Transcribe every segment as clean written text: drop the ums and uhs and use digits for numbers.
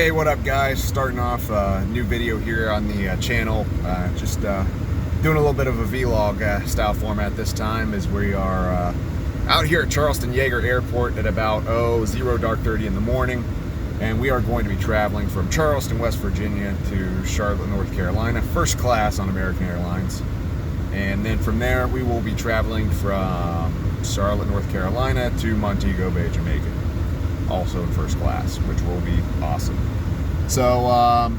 Hey, what up guys? Starting off a new video here on the channel. Just doing a little bit of a vlog style format this time, as we are out here at Charleston Yeager Airport at about 0:30 in the morning, and we are going to be traveling from Charleston, West Virginia to Charlotte, North Carolina, first class on American Airlines. And then from there we will be traveling from Charlotte, North Carolina to Montego Bay, Jamaica, also in first class, which will be awesome. So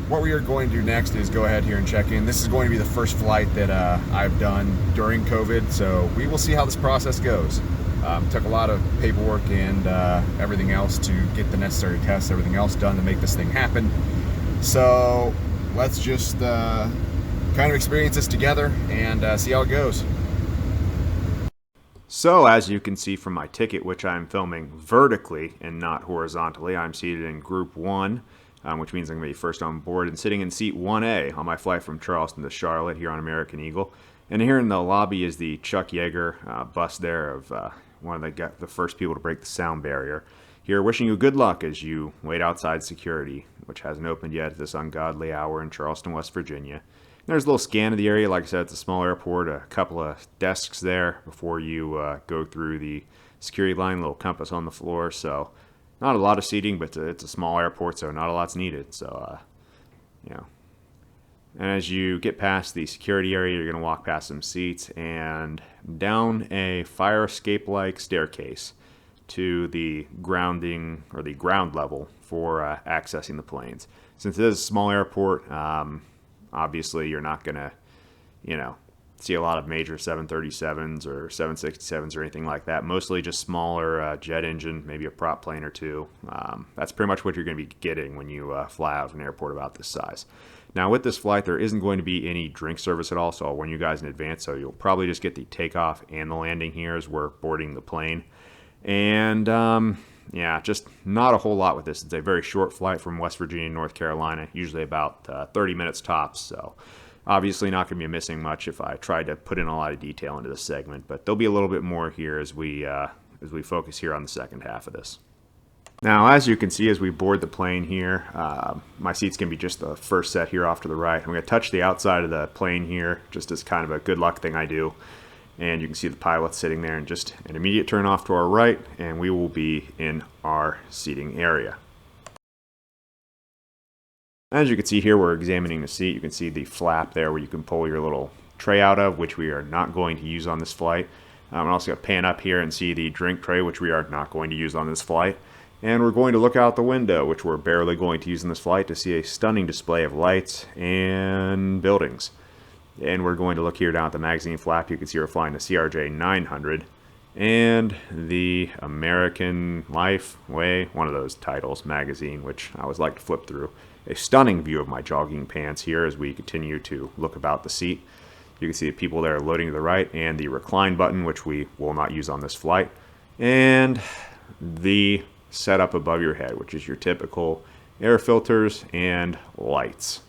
what we are going to do next is go ahead here and check in. This is going to be the first flight that I've done during COVID, so we will see how this process goes. Took a lot of paperwork and everything else to get the necessary tests, everything else done to make this thing happen. So let's just kind of experience this together and see how it goes. So as you can see from my ticket, which I'm filming vertically and not horizontally, I'm seated in Group 1, which means I'm going to be first on board and sitting in seat 1A on my flight from Charleston to Charlotte here on American Eagle. And here in the lobby is the Chuck Yeager bust there of one of the first people to break the sound barrier. Here, wishing you good luck as you wait outside security, which hasn't opened yet at this ungodly hour in Charleston, West Virginia. There's a little scan of the area. Like I said, it's a small airport, a couple of desks there before you go through the security line, a little compass on the floor. So not a lot of seating, but it's a small airport, so not a lot's needed. So, And as you get past the security area, you're going to walk past some seats and down a fire escape-like staircase to the grounding or the ground level for accessing the planes. Since it is a small airport, obviously, you're not going to, see a lot of major 737s or 767s or anything like that. Mostly just smaller jet engine, maybe a prop plane or two. That's pretty much what you're going to be getting when you fly out of an airport about this size. Now, with this flight, there isn't going to be any drink service at all, so I'll warn you guys in advance. So you'll probably just get the takeoff and the landing here as we're boarding the plane. And yeah, just not a whole lot with this. It's a very short flight from West Virginia to North Carolina, usually about 30 minutes tops. So obviously not going to be missing much if I tried to put in a lot of detail into this segment, but there'll be a little bit more here as we focus here on the second half of this. Now, as you can see, as we board the plane here, my seat's going to be just the first set here off to the right. I'm going to touch the outside of the plane here, just as kind of a good luck thing I do. And you can see the pilot sitting there, and just an immediate turn off to our right, and we will be in our seating area. As you can see here, we're examining the seat. You can see the flap there where you can pull your little tray out of, which we are not going to use on this flight. I'm also going to pan up here and see the drink tray, which we are not going to use on this flight. And we're going to look out the window, which we're barely going to use in this flight, to see a stunning display of lights and buildings. And we're going to look here down at the magazine flap. You can see we're flying the CRJ 900 and the American Life Way, one of those titles, magazine, which I always like to flip through. A stunning view of my jogging pants here as we continue to look about the seat. You can see the people there loading to the right, and the recline button, which we will not use on this flight, and the setup above your head, which is your typical air filters and lights.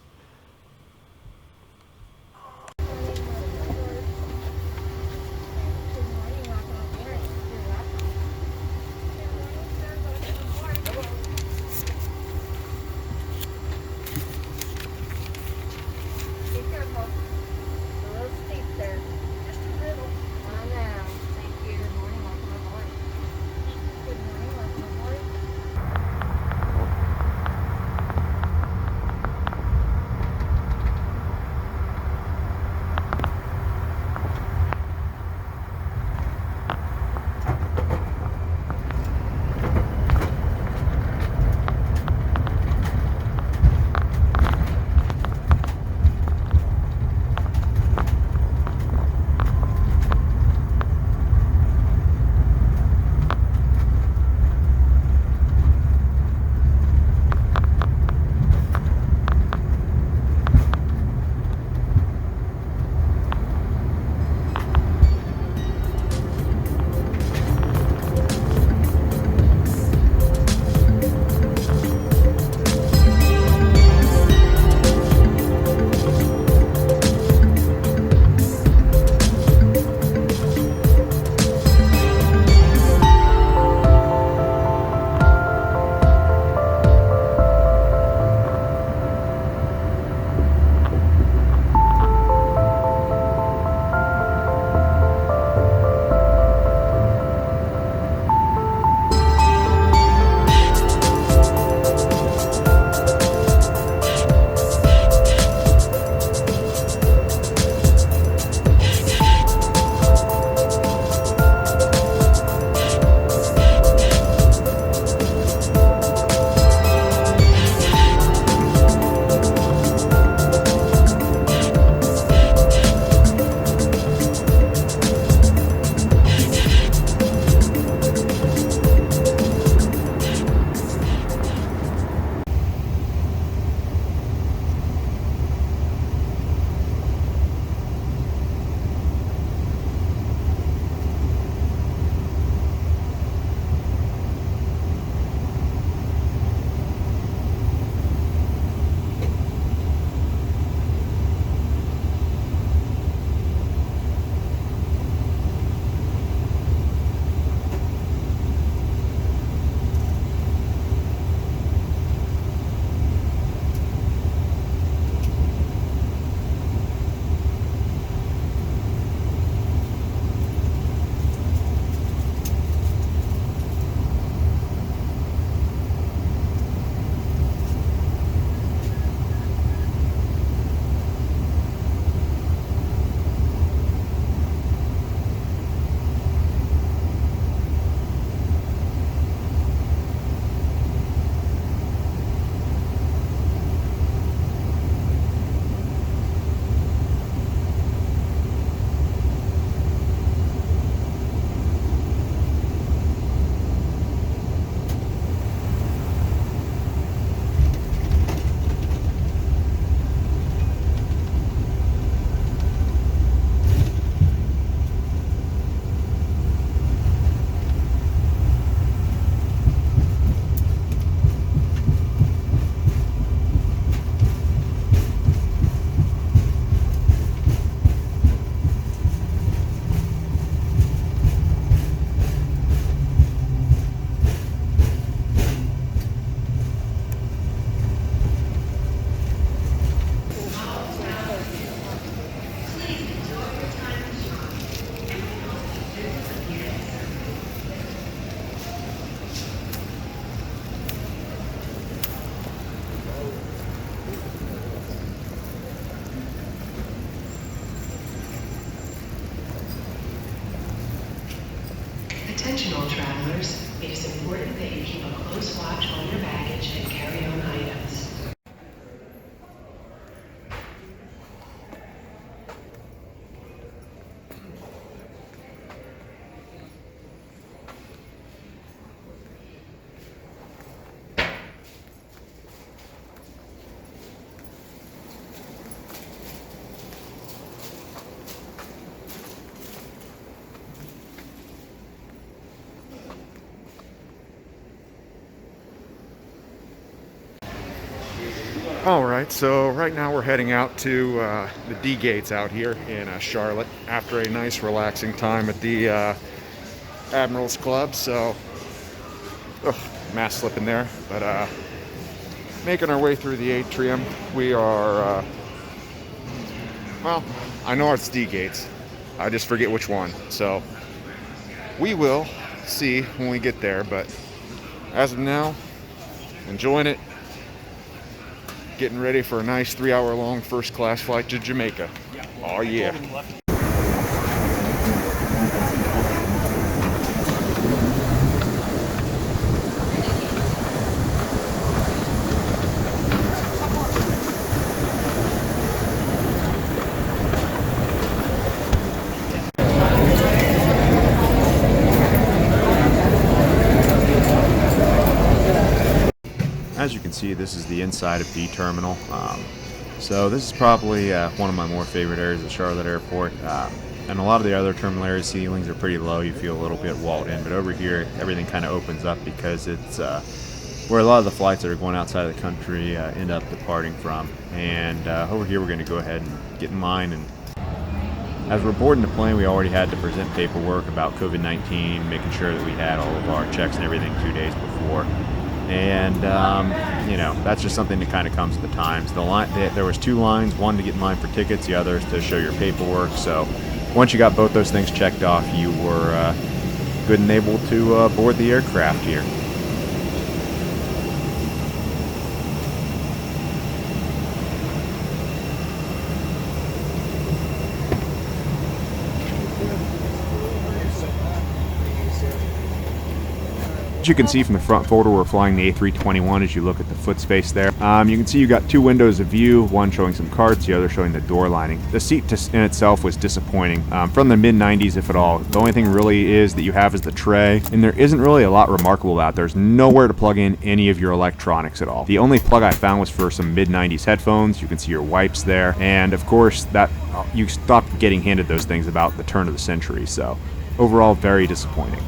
Attention all travelers, it is important that you keep a close watch on your baggage and carry-on items. All right, so right now we're heading out to the D gates out here in Charlotte after a nice relaxing time at the Admirals Club. So, mass slipping there, but making our way through the atrium. We are, well, I know it's D gates. I just forget which one. So we will see when we get there, but as of now, enjoying it. Getting ready for a nice 3-hour-long first-class flight to Jamaica. Oh yeah. As you can see, this is the inside of D Terminal. So this is probably one of my more favorite areas of Charlotte Airport. And a lot of the other terminal area ceilings are pretty low. You feel a little bit walled in. But over here, everything kind of opens up because it's where a lot of the flights that are going outside of the country end up departing from. And over here, we're going to go ahead and get in line. And as we're boarding the plane, we already had to present paperwork about COVID-19, making sure that we had all of our checks and everything 2 days before. And you know, that's just something that kind of comes with the times. There was 2 lines, one to get in line for tickets, the other is to show your paperwork. So once you got both those things checked off, you were good and able to board the aircraft here. As you can see from the front photo, we're flying the A321 as you look at the foot space there. You can see you got 2 windows of view, one showing some carts, the other showing the door lining. The seat in itself was disappointing. From the mid-90s, if at all. The only thing really is that you have is the tray, and there isn't really a lot remarkable about it. There's nowhere to plug in any of your electronics at all. The only plug I found was for some mid-90s headphones. You can see your wipes there, and of course, that you stopped getting handed those things about the turn of the century, so overall, very disappointing.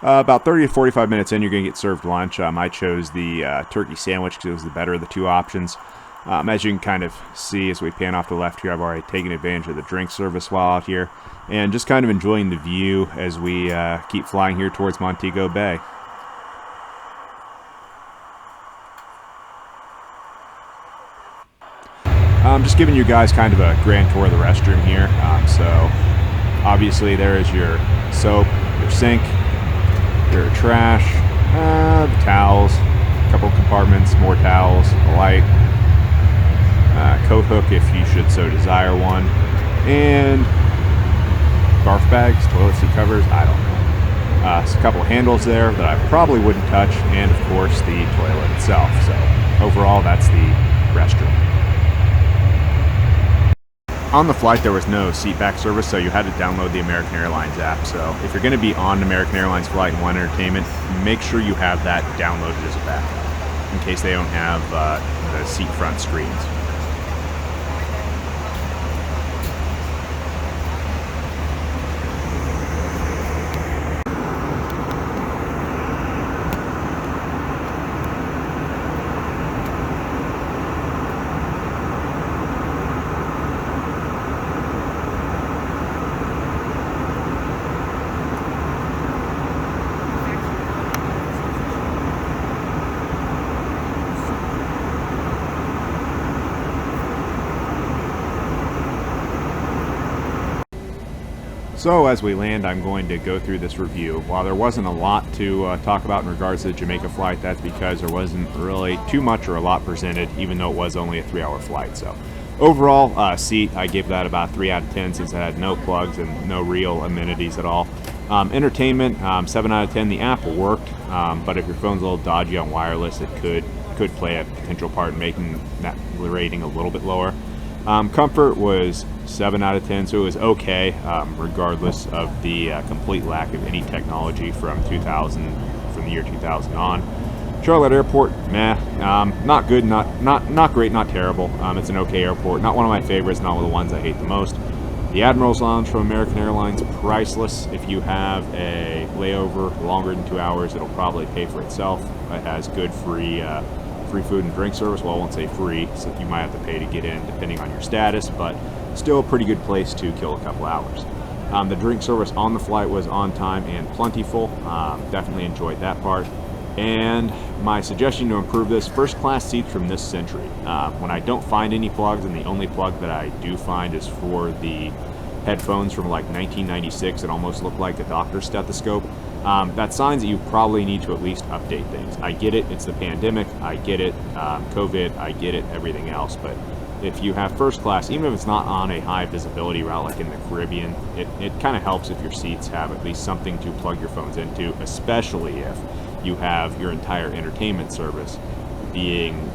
About 30 to 45 minutes in, you're going to get served lunch. I chose the turkey sandwich because it was the better of the two options. As you can kind of see as we pan off to the left here, I've already taken advantage of the drink service while out here, and just kind of enjoying the view as we keep flying here towards Montego Bay. I'm just giving you guys kind of a grand tour of the restroom here. So obviously there is your soap, your sink, your trash, the towels, a couple compartments, more towels, a light, coat hook if you should so desire one, and barf bags, toilet seat covers, I don't know. So a couple of handles there that I probably wouldn't touch, and of course the toilet itself. So overall, that's the restroom. On the flight, there was no seat back service, so you had to download the American Airlines app. So if you're going to be on an American Airlines flight and want entertainment, make sure you have that downloaded as a backup in case they don't have the seat front screens. So as we land, I'm going to go through this review. While there wasn't a lot to talk about in regards to the Jamaica flight, that's because there wasn't really too much or a lot presented, even though it was only a 3-hour flight. So overall, seat, I give that about 3 out of 10 since it had no plugs and no real amenities at all. Entertainment, 7 out of 10. The app worked, but if your phone's a little dodgy on wireless, it could play a potential part in making that rating a little bit lower. Comfort was 7 out of 10, so it was okay, regardless of the complete lack of any technology from the year 2000 on. Charlotte Airport, meh, not good, not great, not terrible. It's an okay airport, not one of my favorites, not one of the ones I hate the most. The Admiral's Lounge from American Airlines, priceless. If you have a layover longer than 2 hours, it'll probably pay for itself. It has good free food and drink service. Well, I won't say free, so you might have to pay to get in depending on your status, but still a pretty good place to kill a couple hours. The drink service on the flight was on time and plentiful. Definitely enjoyed that part. And my suggestion to improve this, first class seats from this century. When I don't find any plugs, and the only plug that I do find is for the headphones from like 1996 that almost look like a doctor's stethoscope. That's signs that you probably need to at least update things. I get it, it's the pandemic, I get it, COVID, I get it, everything else, but if you have first class, even if it's not on a high visibility route like in the Caribbean, it kind of helps if your seats have at least something to plug your phones into, especially if you have your entire entertainment service being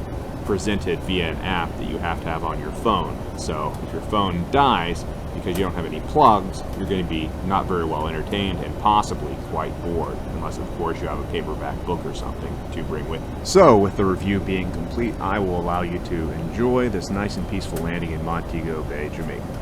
presented via an app that you have to have on your phone. So if your phone dies because you don't have any plugs, you're going to be not very well entertained and possibly quite bored, unless of course you have a paperback book or something to bring with you. So with the review being complete, I will allow you to enjoy this nice and peaceful landing in Montego Bay, Jamaica.